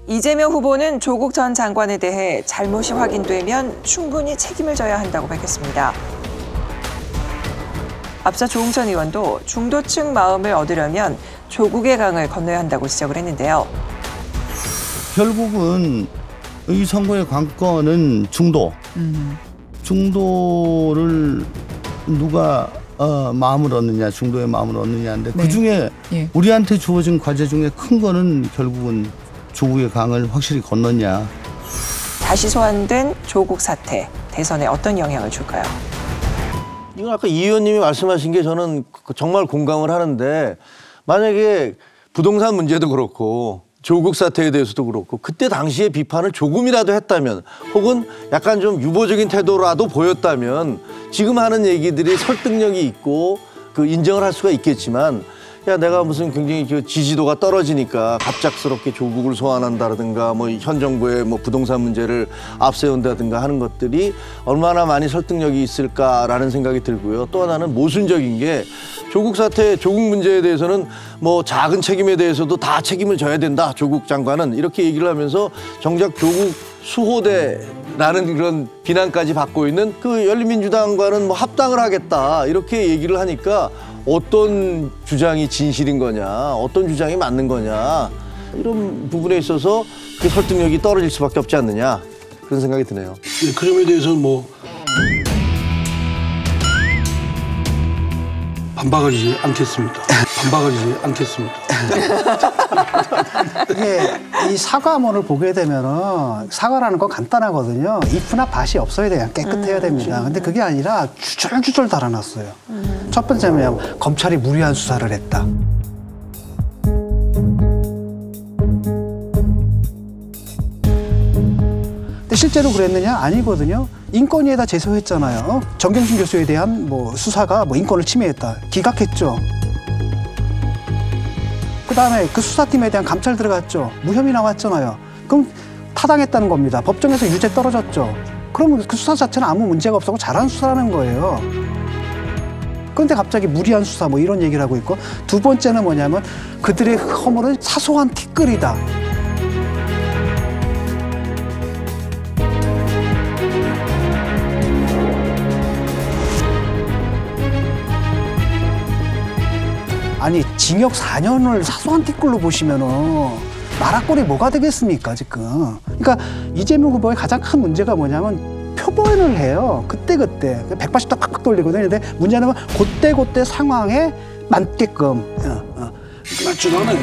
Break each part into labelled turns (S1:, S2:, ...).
S1: 이재명 후보는 조국 전 장관에 대해 잘못이 확인되면 충분히 책임을 져야 한다고 밝혔습니다. 앞서 조응천 의원도 중도층 마음을 얻으려면 조국의 강을 건너야 한다고 지적을 했는데요.
S2: 결국은 이 선거의 관건은 중도. 중도를 누가 마음을 얻느냐, 중도의 마음을 얻느냐인데 네. 그중에 예. 우리한테 주어진 과제 중에 큰 거는 결국은 조국의 강을 확실히 건넜냐.
S1: 다시 소환된 조국 사태, 대선에 어떤 영향을 줄까요?
S3: 이건 아까 이 의원님이 말씀하신 게 저는 정말 공감을 하는데 만약에 부동산 문제도 그렇고 조국 사태에 대해서도 그렇고 그때 당시에 비판을 조금이라도 했다면 혹은 약간 좀 유보적인 태도라도 보였다면 지금 하는 얘기들이 설득력이 있고 그 인정을 할 수가 있겠지만 야 내가 무슨 굉장히 그 지지도가 떨어지니까 갑작스럽게 조국을 소환한다든가 뭐 현 정부의 뭐 부동산 문제를 앞세운다든가 하는 것들이 얼마나 많이 설득력이 있을까라는 생각이 들고요. 또 하나는 모순적인 게 조국 사태, 조국 문제에 대해서는 뭐 작은 책임에 대해서도 다 책임을 져야 된다. 조국 장관은 이렇게 얘기를 하면서 정작 조국 수호대라는 그런 비난까지 받고 있는 그 열린민주당과는 뭐 합당을 하겠다 이렇게 얘기를 하니까 어떤 주장이 진실인 거냐, 어떤 주장이 맞는 거냐 이런 부분에 있어서 그 설득력이 떨어질 수밖에 없지 않느냐 그런 생각이 드네요.
S4: 네, 그 점에 대해서는 뭐 반박하지 않겠습니다. 반박하지 않겠습니다.
S5: 이게 이 사과문을 보게 되면은 사과라는 건 간단하거든요. if나 bat이 없어야 돼요. 깨끗해야 됩니다. 근데 그게 아니라 주절주절 달아놨어요. 첫 번째는 검찰이 무리한 수사를 했다. 근데 실제로 그랬느냐? 아니거든요. 인권위에다 제소했잖아요. 정경심 교수에 대한 뭐 수사가 뭐 인권을 침해했다. 기각했죠. 그다음에 그 수사팀에 대한 감찰 들어갔죠. 무혐의 나왔잖아요. 그럼 타당했다는 겁니다. 법정에서 유죄 떨어졌죠. 그러면 그 수사 자체는 아무 문제가 없었고 잘한 수사라는 거예요. 그런데 갑자기 무리한 수사 뭐 이런 얘기를 하고 있고 두 번째는 뭐냐면 그들의 허물은 사소한 티끌이다. 아니 징역 4년을 사소한 티끌로 보시면은 나라꼴이 뭐가 되겠습니까 지금. 그러니까 이재명 후보의 가장 큰 문제가 뭐냐면 표본을 해요. 그때그때 180도 팍팍 돌리거든요. 근데 문제는 그때그때 상황에 맞게끔
S4: 맞지도 않아요.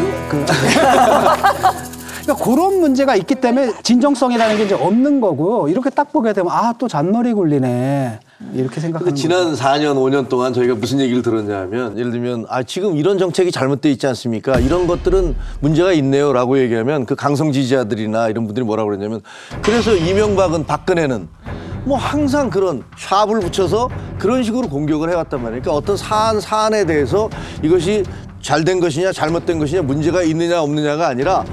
S5: 그러니까 그런 문제가 있기 때문에 진정성이라는 게 이제 없는 거고 이렇게 딱 보게 되면 아 또 잔머리 굴리네 이렇게 생각하는 거죠.
S3: 지난 4년, 5년 동안 저희가 무슨 얘기를 들었냐 하면 예를 들면 아 지금 이런 정책이 잘못돼 있지 않습니까? 이런 것들은 문제가 있네요 라고 얘기하면 그 강성 지지자들이나 이런 분들이 뭐라고 그러냐면 그래서 이명박은 박근혜는 뭐 항상 그런 샵을 붙여서 그런 식으로 공격을 해왔단 말이에요. 그러니까 어떤 사안에 대해서 이것이 잘된 것이냐 잘못된 것이냐 문제가 있느냐 없느냐가 아니라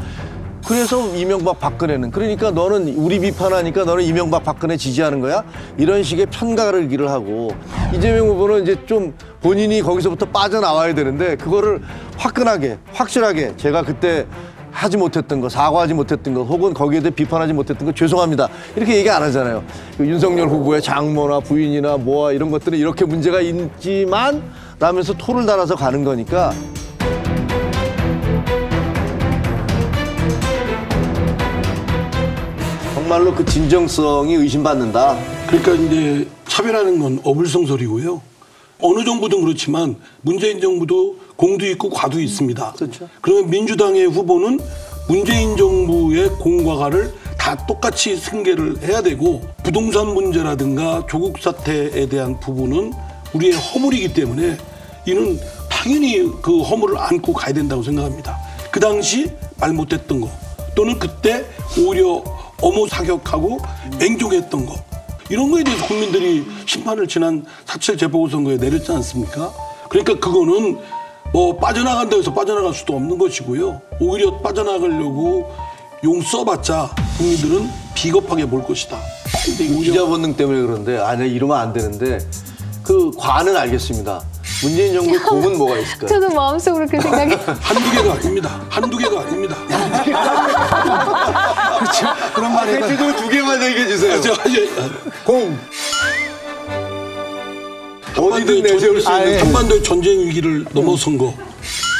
S3: 그래서 이명박 박근혜는 그러니까 너는 우리 비판하니까 너는 이명박 박근혜 지지하는 거야? 이런 식의 편가르기를 하고 이재명 후보는 이제 좀 본인이 거기서부터 빠져나와야 되는데 그거를 화끈하게 확실하게 제가 그때 하지 못했던 거 사과하지 못했던 거 혹은 거기에 대해 비판하지 못했던 거 죄송합니다 이렇게 얘기 안 하잖아요. 그 윤석열 후보의 장모나 부인이나 뭐와 이런 것들은 이렇게 문제가 있지만 라면서 토를 달아서 가는 거니까 정말로 그 진정성이 의심받는다.
S4: 그러니까 이제 차별하는 건 어불성설이고요. 어느 정부든 그렇지만 문재인 정부도 공도 있고 과도 있습니다.
S3: 그렇죠.
S4: 그러면 민주당의 후보는 문재인 정부의 공과 과를 다 똑같이 승계를 해야 되고 부동산 문제라든가 조국 사태에 대한 부분은 우리의 허물이기 때문에 이는 당연히 그 허물을 안고 가야 된다고 생각합니다. 그 당시 말 못했던 거 또는 그때 오히려 엄호 사격하고 맹종했던 거 이런 거에 대해서 국민들이 심판을 지난 4.7 재보궐선거에 내렸지 않습니까? 그러니까 그거는 뭐 빠져나간다 해서 빠져나갈 수도 없는 것이고요. 오히려 빠져나가려고 용 써봤자 국민들은 비겁하게 볼 것이다.
S3: 근데 기자 본능 때문에 그런데 아니 이러면 안 되는데 그 과는 알겠습니다. 문재인 정부의 공은 뭐가 있을까요?
S6: 저도 마음속으로 그 생각이
S4: 한두 개가 아닙니다. 한두 개가 아닙니다.
S5: 그렇죠. 그런 말이
S3: 대표적으로 두 개만 얘기해 주세요. 공. 어디든 내세울 수 있는
S4: 한반도의 전쟁 위기를 넘어선 거.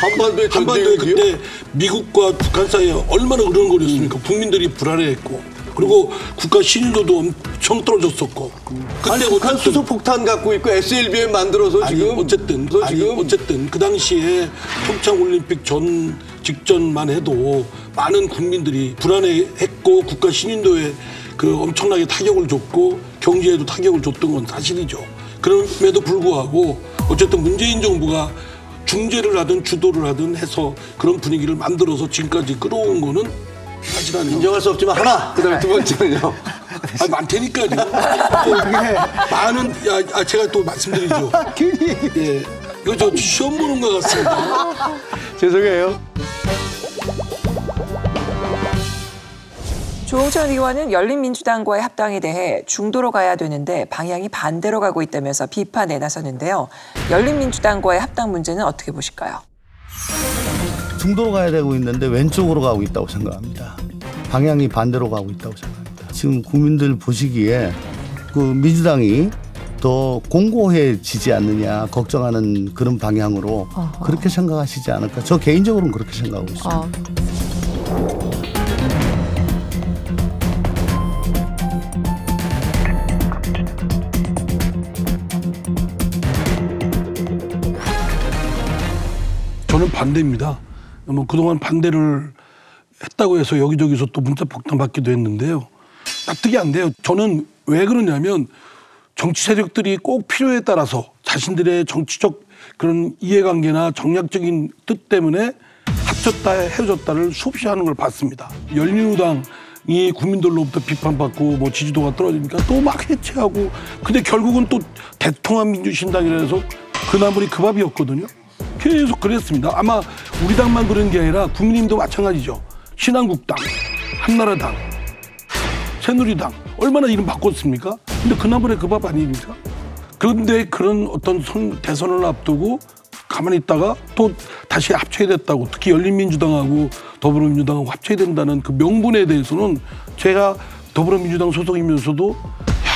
S3: 한반도의
S4: 한반도에 그때 미국과 북한 사이에 얼마나 으르렁거렸습니까? 국민들이 불안해했고, 그리고 국가 신뢰도도 엄청 떨어졌었고.
S3: 아니, 북한 수소폭탄 갖고 있고 SLBM 만들어서 지금
S4: 어쨌든 그 당시에 평창 올림픽 직전만 해도 많은 국민들이 불안해했고 국가 신인도에 그 엄청나게 타격을 줬고 경제에도 타격을 줬던 건 사실이죠. 그럼에도 불구하고 어쨌든 문재인 정부가 중재를 하든 주도를 하든 해서 그런 분위기를 만들어서 지금까지 끌어온 거는 사실 아니에요.
S3: 인정할 수 없지만 하나. 그다음에 두 번째는요.
S4: 많다니까요. 많은 제가 또 말씀드리죠. 예, 이거 저 시험 보는 것 같습니다.
S3: 죄송해요.
S1: 조홍천 의원은 열린민주당과의 합당에 대해 중도로 가야 되는데 방향이 반대로 가고 있다면서 비판에 나섰는데요. 열린민주당과의 합당 문제는 어떻게 보실까요?
S2: 중도로 가야 되고 있는데 왼쪽으로 가고 있다고 생각합니다. 방향이 반대로 가고 있다고 생각합니다. 지금 국민들 보시기에 그 민주당이 더 공고해지지 않느냐 걱정하는 그런 방향으로 그렇게 생각하시지 않을까. 저 개인적으로는 그렇게 생각하고 있습니다.
S4: 저는 반대입니다. 뭐 그동안 반대를 했다고 해서 여기저기서 또 문자 폭탄 받기도 했는데요. 납득이 안 돼요. 저는 왜 그러냐면 정치 세력들이 꼭 필요에 따라서 자신들의 정치적 그런 이해관계나 정략적인 뜻 때문에 합쳤다 헤어졌다를 수없이 하는 걸 봤습니다. 열린우당이 국민들로부터 비판받고 뭐 지지도가 떨어지니까 또 막 해체하고, 근데 결국은 또 대통합민주신당이라서 그 나물이 그 밥이었거든요. 계속 그랬습니다. 아마 우리 당만 그런 게 아니라 국민의힘도 마찬가지죠. 신한국당, 한나라당, 새누리당 얼마나 이름 바꿨습니까? 근데 그나물의 그 밥 아닙니까? 그런데 그런 어떤 대선을 앞두고 가만히 있다가 또 다시 합쳐야 됐다고, 특히 열린민주당하고 더불어민주당하고 합쳐야 된다는 그 명분에 대해서는 제가 더불어민주당 소속이면서도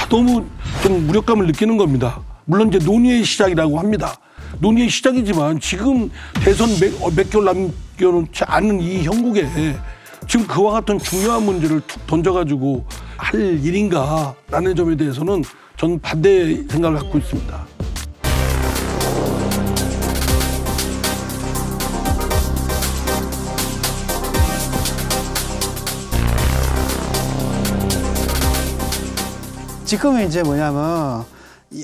S4: 너무 좀 무력감을 느끼는 겁니다. 물론 이제 논의의 시작이라고 합니다. 논의의 시작이지만 지금 대선 몇 개월 남겨놓지 않은 이 형국에 지금 그와 같은 중요한 문제를 툭 던져가지고 할 일인가라는 점에 대해서는 저는 반대 생각을 갖고 있습니다.
S5: 지금은 이제 뭐냐면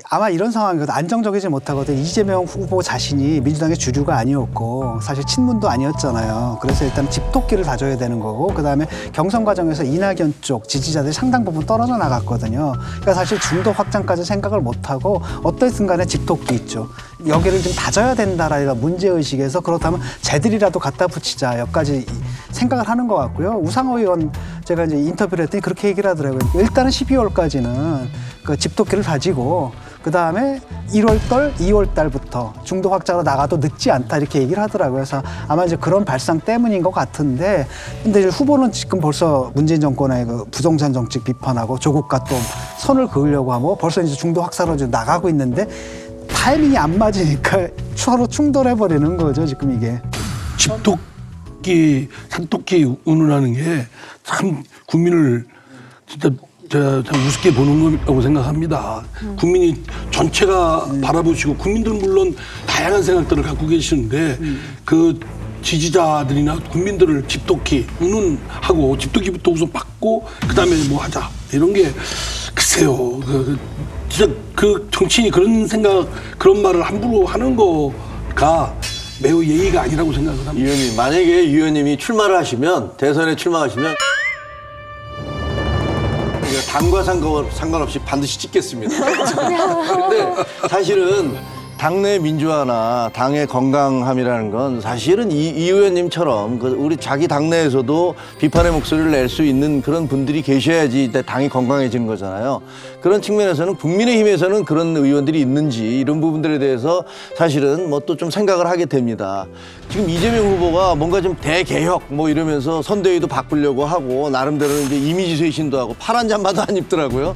S5: 아마 이런 상황이거든. 안정적이지 못하거든. 이재명 후보 자신이 민주당의 주류가 아니었고 사실 친문도 아니었잖아요. 그래서 일단 집토끼를 다져야 되는 거고, 그다음에 경선 과정에서 이낙연 쪽 지지자들이 상당 부분 떨어져 나갔거든요. 그러니까 사실 중도 확장까지 생각을 못하고 어떻든 간에 집토끼 있죠. 여기를 좀 다져야 된다라는 문제의식에서 그렇다면 쟤들이라도 갖다 붙이자 여기까지 생각을 하는 것 같고요. 우상호 의원 제가 이제 인터뷰를 했더니 그렇게 얘기를 하더라고요. 일단은 12월까지는 그 집토끼를 다지고 그다음에 1월달, 2월달부터 중도 확장으로 나가도 늦지 않다 이렇게 얘기를 하더라고요. 그래서 아마 이제 그런 발상 때문인 것 같은데, 근데 이제 후보는 지금 벌써 문재인 정권의 그 부동산 정책 비판하고 조국과 또 선을 그으려고 하고 벌써 이제 중도 확산으로 지금 나가고 있는데 타이밍이 안 맞으니까 서로 충돌해버리는 거죠, 지금 이게.
S4: 집토끼, 산토끼 운운하는 게 참 국민을 진짜 참 우습게 보는 거라고 생각합니다. 국민이 전체가 바라보시고, 국민들은 물론 다양한 생각들을 갖고 계시는데 그 지지자들이나 국민들을 집토끼 운운하고 집토끼부터 우선 받고 그다음에 뭐 하자 이런 게 글쎄요. 진짜 그 정치인이 그런 생각, 그런 말을 함부로 하는 거가 매우 예의가 아니라고 생각을 합니다.
S3: 이 의원님, 만약에 이 의원님이 출마를 하시면, 대선에 출마하시면 당과 상관없이 반드시 찍겠습니다. 근데 사실은 당내 민주화나 당의 건강함이라는 건 사실은 이 의원님처럼 우리 자기 당내에서도 비판의 목소리를 낼 수 있는 그런 분들이 계셔야지 당이 건강해지는 거잖아요. 그런 측면에서는 국민의힘에서는 그런 의원들이 있는지 이런 부분들에 대해서 사실은 뭐 또 좀 생각을 하게 됩니다. 지금 이재명 후보가 뭔가 좀 대개혁 뭐 이러면서 선대위도 바꾸려고 하고 나름대로 이제 이미지 쇄신도 하고 파란 잠바도 안 입더라고요.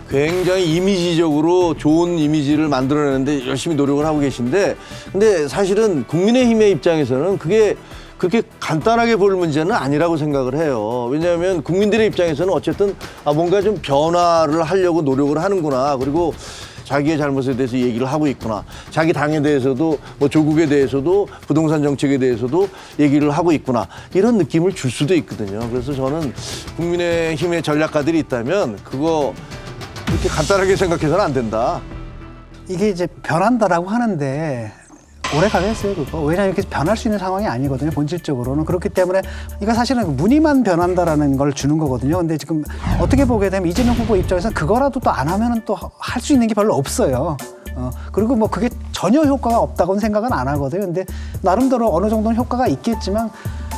S3: 굉장히 이미지적으로 좋은 이미지를 만들어내는데 열심히 노력을 하고 계신데, 근데 사실은 국민의힘의 입장에서는 그게 그렇게 간단하게 볼 문제는 아니라고 생각을 해요. 왜냐하면 국민들의 입장에서는 어쨌든 뭔가 좀 변화를 하려고 노력을 하는구나. 그리고 자기의 잘못에 대해서 얘기를 하고 있구나. 자기 당에 대해서도 뭐 조국에 대해서도 부동산 정책에 대해서도 얘기를 하고 있구나. 이런 느낌을 줄 수도 있거든요. 그래서 저는 국민의힘의 전략가들이 있다면 그거 이렇게 간단하게 생각해서는 안 된다.
S5: 이게 이제 변한다라고 하는데 오래 가겠어요, 그거. 왜냐하면 이렇게 변할 수 있는 상황이 아니거든요, 본질적으로는. 그렇기 때문에 이거 사실은 무늬만 변한다라는 걸 주는 거거든요. 근데 지금 어떻게 보게 되면 이재명 후보 입장에서는 그거라도 또 안 하면은 또 할 수 있는 게 별로 없어요. 그리고 뭐 그게 전혀 효과가 없다고는 생각은 안 하거든요. 근데 나름대로 어느 정도는 효과가 있겠지만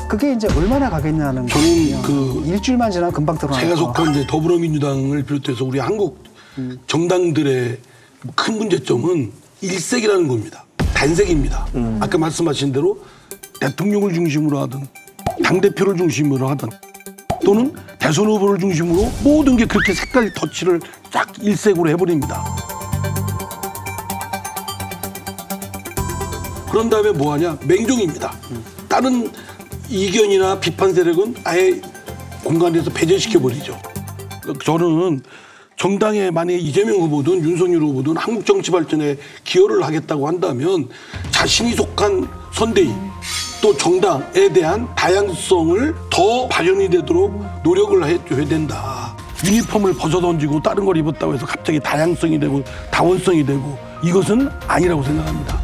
S5: 그게 이제 얼마나 가겠냐는
S4: 저는
S5: 거거든요. 일주일만 지나면 금방 드러나요.
S4: 제가 속한 이제 더불어민주당을 비롯해서 우리 한국 정당들의 큰 문제점은 일색이라는 겁니다. 단색입니다. 아까 말씀하신 대로 대통령을 중심으로 하든 당대표를 중심으로 하든 또는 대선 후보를 중심으로 모든 게 그렇게 색깔 터치를 쫙 일색으로 해버립니다. 그런 다음에 뭐하냐? 맹종입니다. 다른 이견이나 비판 세력은 아예 공간에서 배제시켜버리죠. 저는 정당에 만약에 이재명 후보든 윤석열 후보든 한국 정치 발전에 기여를 하겠다고 한다면 자신이 속한 선대위 또 정당에 대한 다양성을 더 발현이 되도록 노력을 해줘야 된다. 유니폼을 벗어던지고 다른 걸 입었다고 해서 갑자기 다양성이 되고 다원성이 되고 이것은 아니라고 생각합니다.